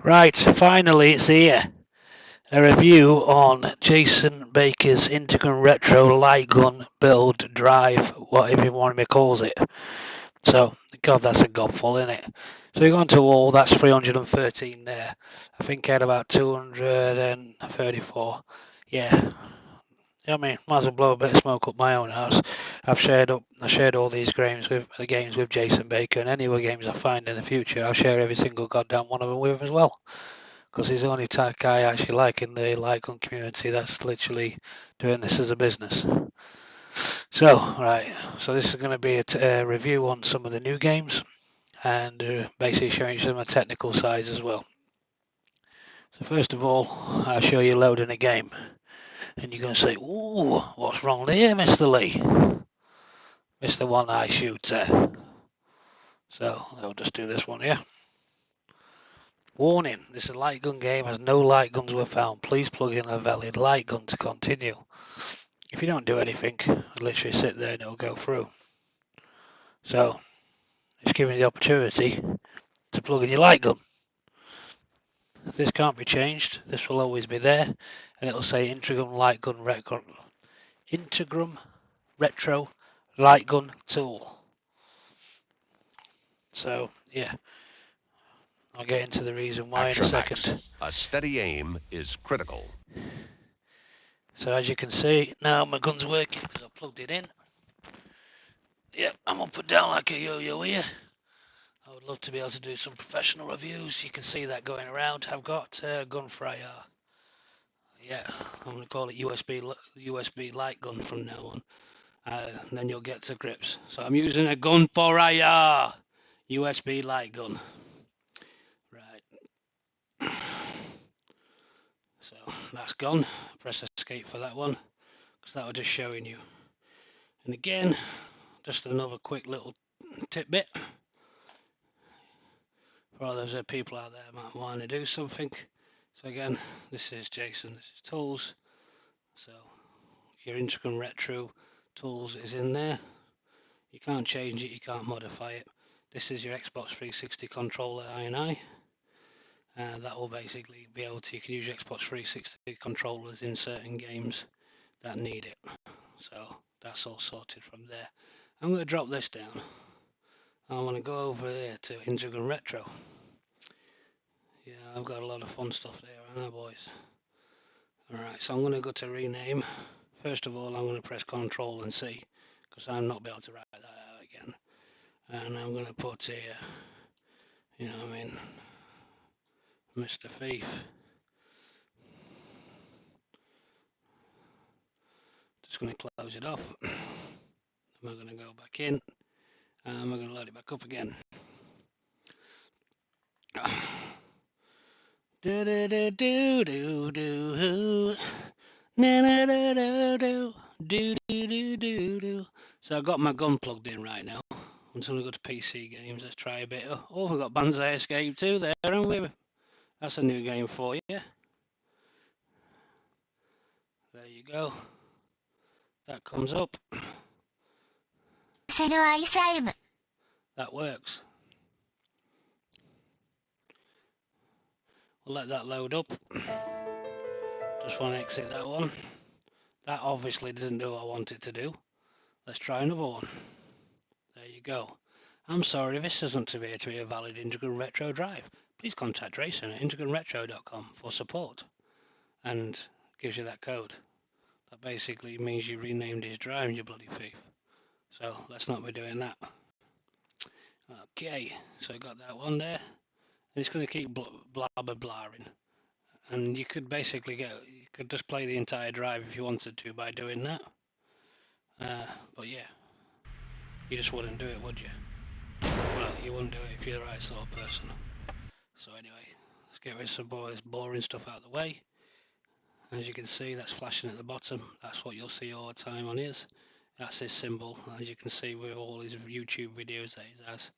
Right, finally it's here. A review on Jason Baker's Intergrum Retro Lightgun Build Drive, whatever one of me calls it. So, God, that's a godful, isn't it? So we go on to all, that's 313 there. I think I had about 234. Yeah. I mean, might as well blow a bit of smoke up my own house. I shared all these games with Jason Baker, and any other games I find in the future, I'll share every single goddamn one of them with him as well. Because he's the only type guy I actually like in the Lycon community that's literally doing this as a business. So, right, so this is going to be a review on some of the new games and basically showing you some of the technical sides as well. So first of all, I'll show you loading a game. And you're going to say, ooh, what's wrong there, Mr. Lee? Mr. One-Eye Shooter. So, I'll just do this one here. Warning, this is a light gun game as no light guns were found. Please plug in a valid light gun to continue. If you don't do anything, literally sit there and it'll go through. So, it's giving you the opportunity to plug in your light gun. This can't be changed. This will always be there. And it'll say Intergrum Retro Lightgun Tool. So, yeah. I'll get into the reason why in a second. A steady aim is critical. So as you can see, now my gun's working because I plugged it in. Yep, I'm up and down like a yo-yo here. I would love to be able to do some professional reviews. You can see that going around. I've got a gun for IR. Yeah, I'm going to call it USB light gun from now on. And then you'll get to grips. So I'm using a gun for IR. USB light gun. Right. So that's gone. Press escape for that one because that was just showing you. And again, just another quick little tidbit for all those people out there might want to do something. So again, this is Jason, this is tools. So your Intergrum Retro tools is in there. You can't change it, you can't modify it. This is your Xbox 360 controller INI. That will basically be able to, you can use your Xbox 360 controllers in certain games that need it. So that's all sorted from there. I'm going to drop this down. I want to go over there to Intergrum Retro. Yeah, I've got a lot of fun stuff there, haven't I, boys? Alright, so I'm going to go to rename. First of all, I'm going to press Control and C, because I'm not able to write that out again. And I'm going to put here, you know what I mean, Mr. Thief. Just going to close it off. Then we're going to go back in, and we're going to load it back up again. Do do do do do do. Na na na na do do do do do. So I've got my gun plugged in right now. Until we go to PC games, let's try a bit. Oh, we've got Banzai Escape 2 there, haven't we? That's a new game for you. There you go. That comes up. That works. We'll let that load up. Just want to exit that one. That obviously didn't do what I want it to do. Let's try another one. There you go. I'm sorry, this doesn't appear to be a valid Intergrum Retro drive. Please contact Jason at intergrumretro.com for support. And gives you that code. That basically means you renamed his drive, you bloody thief. So let's not be doing that. Okay, so I got that one there. It's going to keep blaring. And you could basically you could just play the entire drive if you wanted to by doing that. But yeah, you just wouldn't do it, would you? Well, you wouldn't do it if you're the right sort of person. So anyway, let's get rid of some of this boring stuff out of the way. As you can see, that's flashing at the bottom. That's what you'll see all the time on his. That's his symbol, as you can see with all his YouTube videos that he has.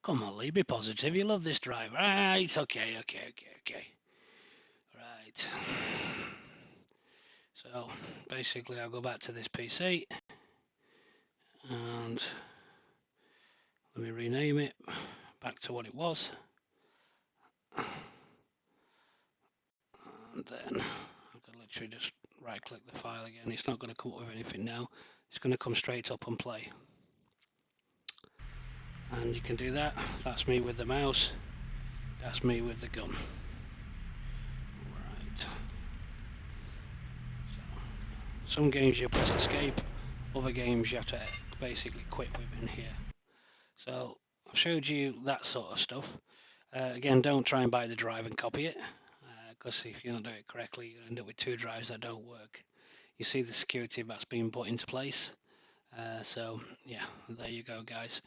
Come on, Lee, be positive. You love this drive. Right, okay. Right. So, basically, I'll go back to this PC. And let me rename it back to what it was. and then I can literally just right click the file again. It's not going to come up with anything now. It's going to come straight up and play. And you can do that. That's me with the mouse. That's me with the gun. Right. So, some games you press escape, other games you have to basically quit within here. So I've showed you that sort of stuff. Again, don't try and buy the drive and copy it, because if you don't do it correctly, you end up with two drives that don't work. You see the security that's being put into place. So yeah, there you go, guys.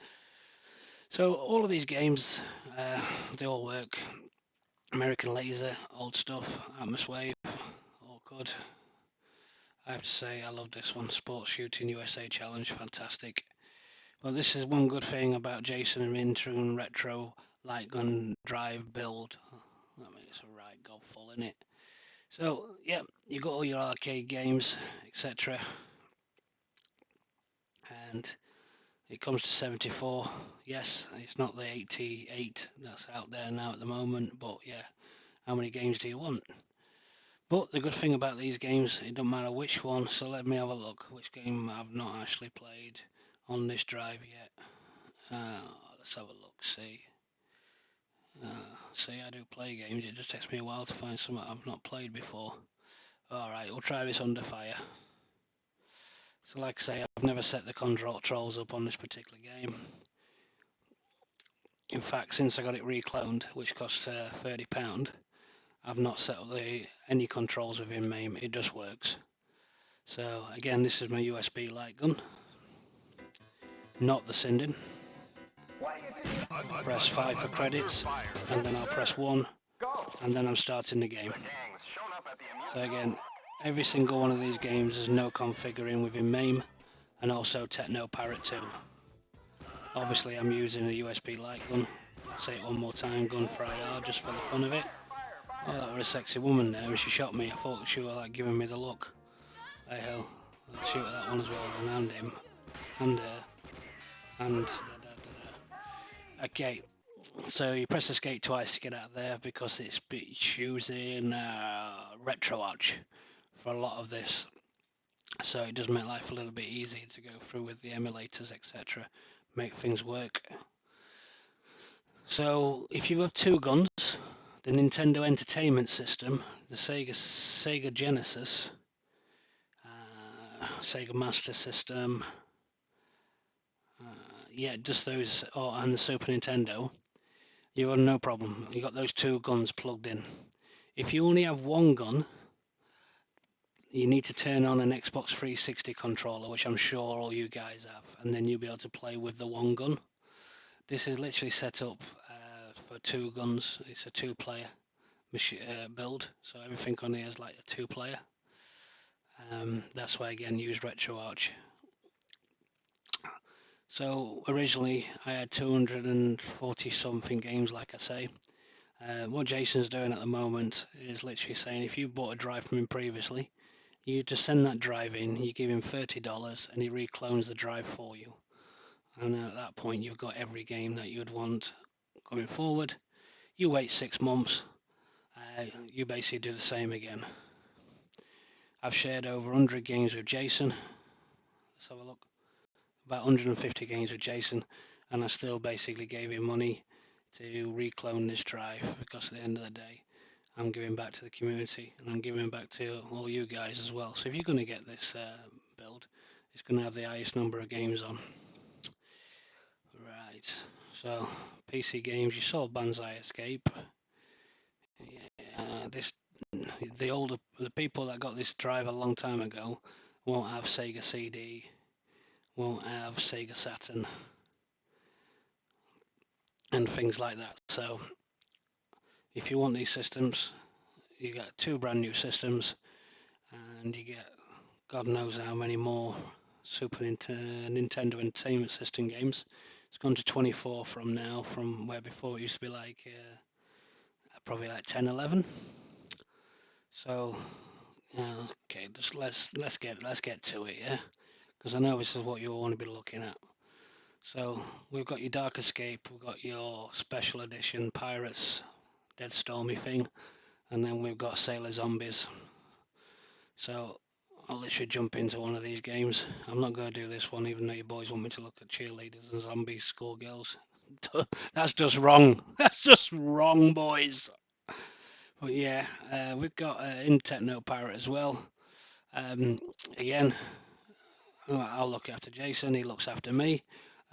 So all of these games, they all work. American Laser, old stuff, Atmoswave, all good. I have to say, I love this one. Sports Shooting USA Challenge, fantastic. Well, this is one good thing about Jason and Intergrum Retro Lightgun Drive Build. I mean, it's a right godful, isn't it? So, yeah, you got all your arcade games, etc. And it comes to 74. Yes, it's not the 88 that's out there now at the moment, but yeah, how many games do you want? But the good thing about these games, it don't matter which one, so let me have a look. Which game I've not actually played on this drive yet. Let's have a look, see. See, I do play games, it just takes me a while to find something I've not played before. Alright, we'll try this Under Fire. So like I say, I've never set the controls up on this particular game. In fact, since I got it recloned, which costs £30, I've not set up any controls within MAME, it just works. So again, this is my USB light gun, not the Sinding. Press 5 for credits, and then I'll press 1, and then I'm starting the game. So again, every single one of these games is no configuring within MAME, and also Techno Parrot 2. Obviously I'm using a USB light gun. I'll say it one more time, gun for IR, just for the fun of it. Oh, that was a sexy woman there, and she shot me. I thought she was like giving me the look. Hey ho, I'll shoot at that one as well, and him, and and okay. So you press escape twice to get out of there because it's using RetroArch for a lot of this. So it does make life a little bit easier to go through with the emulators, etc. Make things work. So if you have two guns, the Nintendo Entertainment System, the Sega Genesis, Sega Master System, yeah, just those, and the Super Nintendo, you have no problem. You got those two guns plugged in. If you only have one gun, you need to turn on an Xbox 360 controller, which I'm sure all you guys have, and then you'll be able to play with the one gun. This is literally set up for two guns. It's a two-player build, so everything on here is like a two-player. That's why again use RetroArch. So originally I had 240 something games, like I say. What Jason's doing at the moment is literally saying if you bought a drive from him previously, you just send that drive in, you give him $30 and he reclones the drive for you. And then at that point you've got every game that you'd want going forward. You wait 6 months, you basically do the same again. I've shared over 100 games with Jason. Let's have a look. About 150 games with Jason, and I still basically gave him money to reclone this drive because at the end of the day, I'm giving back to the community and I'm giving back to all you guys as well. So if you're going to get this build, it's going to have the highest number of games on. Right, so PC games, you saw Banzai Escape. The people that got this drive a long time ago won't have Sega CD, won't have Sega Saturn, and things like that. So if you want these systems, you get two brand new systems, and you get God knows how many more Super Nintendo Entertainment System games. It's gone to 24 from now, from where before it used to be like probably like 10, 11. So okay, just let's get to it, yeah, because I know this is what you all want to be looking at. So we've got your Dark Escape, we've got your Special Edition Pirates Dead Stormy thing, and then we've got Sailor Zombies. So I'll literally jump into one of these games. I'm not going to do this one, even though you boys want me to look at cheerleaders and zombies, schoolgirls. That's just wrong. That's just wrong, boys. But yeah, we've got in Techno Pirate as well. Again, I'll look after Jason. He looks after me.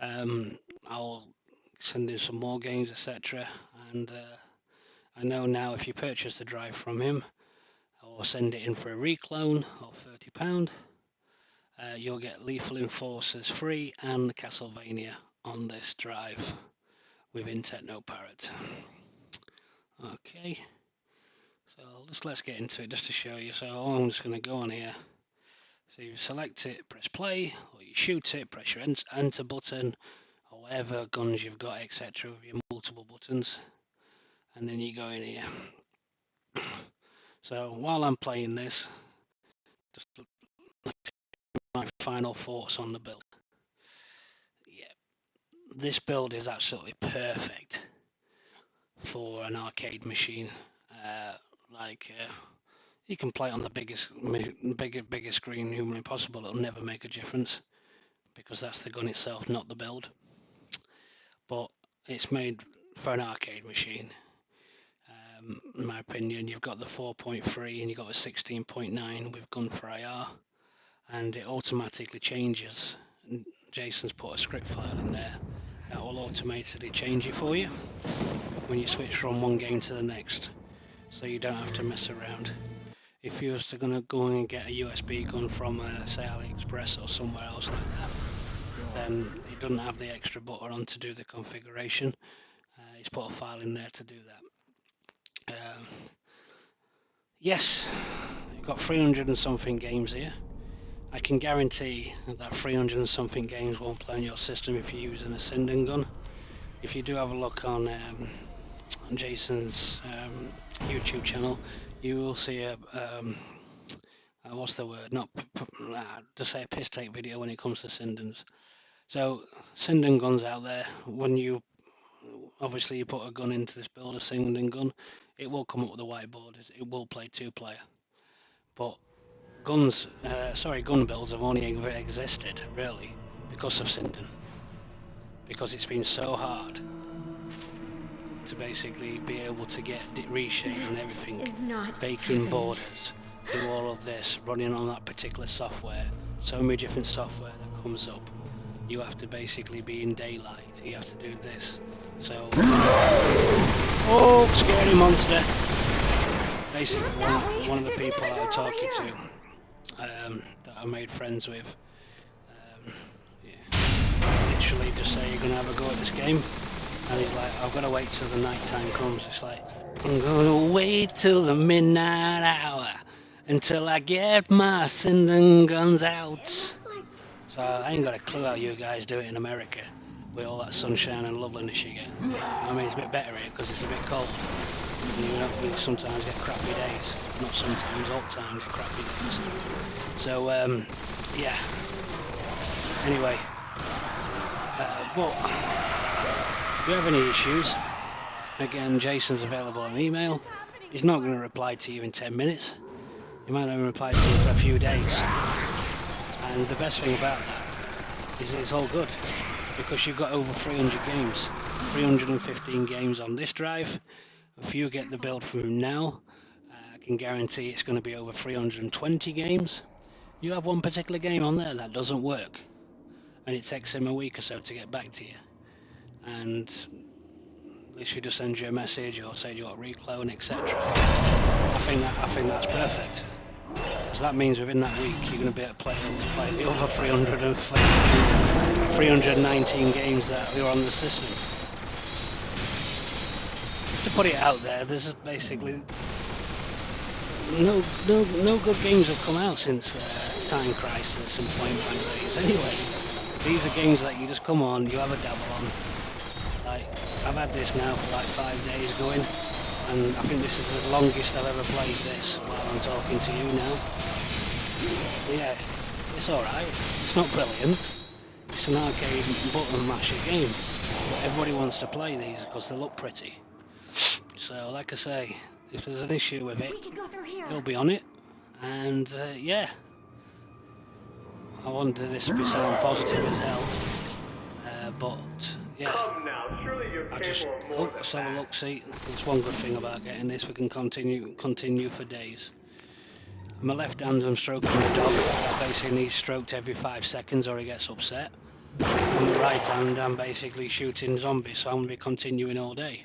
I'll send in some more games, etc. And I know now if you purchase the drive from him or send it in for a reclone of £30, you'll get Lethal Enforcers free and Castlevania on this drive within Techno Parrot. Okay, so let's get into it just to show you. So I'm just going to go on here. So you select it, press play, or you shoot it, press your enter button, or whatever guns you've got, etc. with your multiple buttons, and then you go in here. So while I'm playing this, just my final thoughts on the build. Yeah, this build is absolutely perfect for an arcade machine. You can play it on the bigger screen humanly possible. It'll never make a difference because that's the gun itself, not the build. But it's made for an arcade machine. In my opinion, you've got the 4.3 and you've got a 16.9 with gun for IR, and it automatically changes. Jason's put a script file in there that will automatically change it for you when you switch from one game to the next, so you don't have to mess around. If you was to go and get a USB gun from say AliExpress or somewhere else like that, then it doesn't have the extra button on to do the configuration. He's put a file in there to do that. Yes, you've got 300 and something games here. I can guarantee that 300 and something games won't play on your system if you're using a Sinden gun. If you do have a look on Jason's YouTube channel, you will see a what's the word? Just say a piss take video when it comes to Sindens. So Sinden guns out there, when you obviously you put a gun into this build, a Sinden gun, it will come up with a whiteboard. It will play 2-player. But gun builds have only ever existed really because of Sinden. Because it's been so hard to basically be able to get reshade and everything, baking borders, do all of this, running on that particular software. So many different software that comes up. You have to basically be in daylight. You have to do this. So, oh, scary monster! Basically, one of the people I was talking to, that I made friends with, literally just say you're gonna have a go at this game, and he's like, I've got to wait till the night time comes. It's like, I'm gonna wait till the midnight hour until I get my Sinden guns out. So I ain't got a clue how you guys do it in America with all that sunshine and loveliness you get. I mean, it's a bit better here because it's a bit cold. You sometimes get crappy days. Not sometimes, all the time get crappy days. So, yeah. Anyway, but if you have any issues, again, Jason's available on email. He's not going to reply to you in 10 minutes. He might not even reply to you for a few days. And the best thing about that is it's all good, because you've got over 300 games, 315 games on this drive. If you get the build from him now, I can guarantee it's going to be over 320 games. You have one particular game on there that doesn't work, and it takes him a week or so to get back to you. And literally just send you a message or say you want a reclone, etc. I think that's perfect. Because that means within that week you're going to be able to play the other 319 games that are on the system. To put it out there, there's basically no good games have come out since Time Crisis and Point Blank days. Anyway, these are games that you just come on, you have a dabble on. Like, I've had this now for like 5 days going, and I think this is the longest I've ever played this while I'm talking to you now. Yeah, it's alright. It's not brilliant. It's an arcade button masher game. But everybody wants to play these because they look pretty. So, like I say, if there's an issue with it, We can go through here. he'll be on it. And yeah, I wanted this to sound positive as hell, but yeah. Come now, surely you're capable of more than Let's have a that. look. See, there's one good thing about getting this. We can continue for days. My left hand, I'm stroking the dog. I basically need stroked every 5 seconds, or he gets upset. On the right hand, I'm basically shooting zombies, so I'm going to be continuing all day.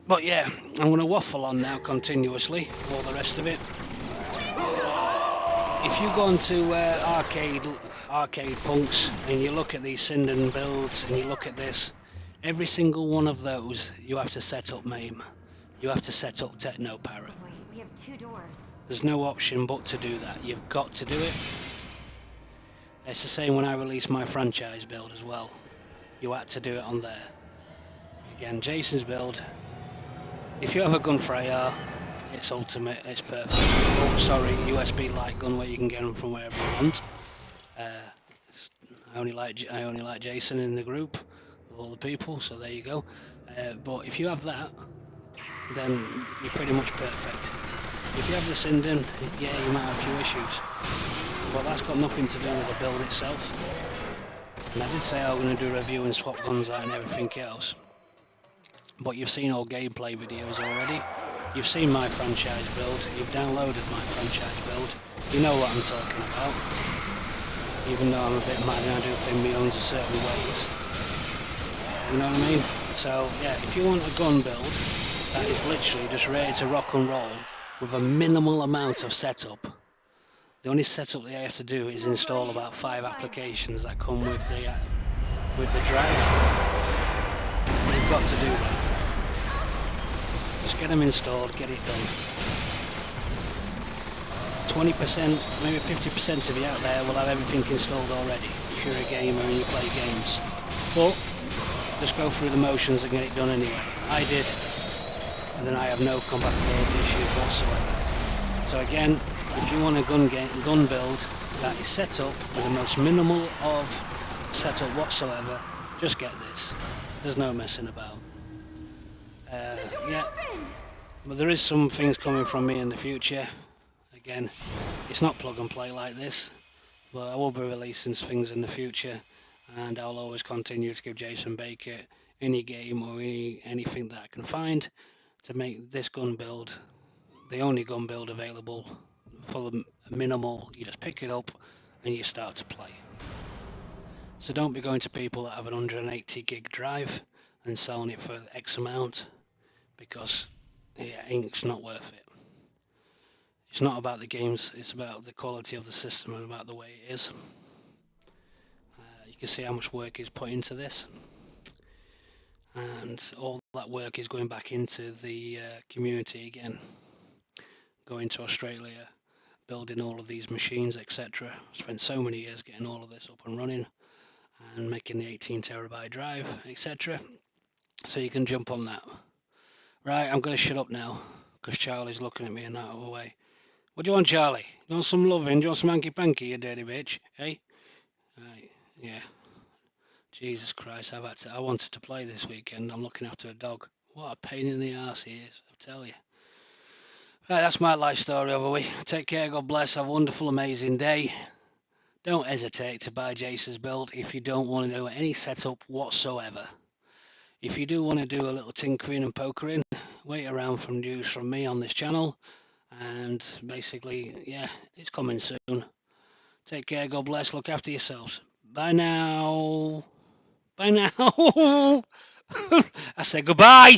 But yeah, I'm going to waffle on now continuously, all the rest of it. If you go onto arcade punks and you look at these Sinden builds and you look at this, every single one of those you have to set up MAME. You have to set up Techno Parrot. Boy, we have 2 doors. There's no option but to do that. You've got to do it. It's the same when I released my franchise build as well. You had to do it on there. Again, Jason's build. If you have a gun for AR, it's ultimate, it's perfect. Oh, sorry, USB light gun where you can get them from wherever you want. I only like Jason in the group, of all the people, so there you go. But if you have that, then you're pretty much perfect. If you have the Sinden, yeah, you might have a few issues, but that's got nothing to do with the build itself. And I did say I was going to do a review and swap guns out and everything else, but you've seen all gameplay videos already. You've seen my franchise build, you've downloaded my franchise build, you know what I'm talking about. Even though I'm a bit mad and I do things my own in certain ways. You know what I mean? So yeah, if you want a gun build that is literally just ready to rock and roll with a minimal amount of setup, the only setup that you have to do is install about 5 applications that come with the drive. You've got to do that. Just get them installed, get it done. 20%, maybe 50% of you out there will have everything installed already if you're a gamer and you play games. But just go through the motions and get it done anyway. I did, and then I have no compatibility issues whatsoever. So again, if you want a gun build that is set up with the most minimal of setup whatsoever, just get this. There's no messing about. Yeah, but there is some things coming from me in the future. Again, it's not plug and play like this, but I will be releasing things in the future, and I'll always continue to give Jason Baker any game or anything that I can find to make this gun build the only gun build available for the minimal. You just pick it up and you start to play. So don't be going to people that have an 180 gig drive and selling it for X amount, because yeah, it's not worth it. It's not about the games, it's about the quality of the system and about the way it is. You can see how much work is put into this, and all that work is going back into the community again, going to Australia, building all of these machines, etc. Spent so many years getting all of this up and running and making the 18 terabyte drive, etc. So you can jump on that. Right, I'm going to shut up now because Charlie's looking at me in that other way. What do you want, Charlie? You want some loving? Do you want some hanky panky, you dirty bitch? Hey? Right, yeah. Jesus Christ, I wanted to play this weekend. I'm looking after a dog. What a pain in the arse he is, I tell you. Right, that's my life story over with. Take care, God bless, have a wonderful, amazing day. Don't hesitate to buy Jason's build if you don't want to do any setup whatsoever. If you do want to do a little tinkering and pokering, wait around for news from me on this channel. And basically, yeah, it's coming soon. Take care, God bless, look after yourselves. Bye now. Bye now. I said goodbye.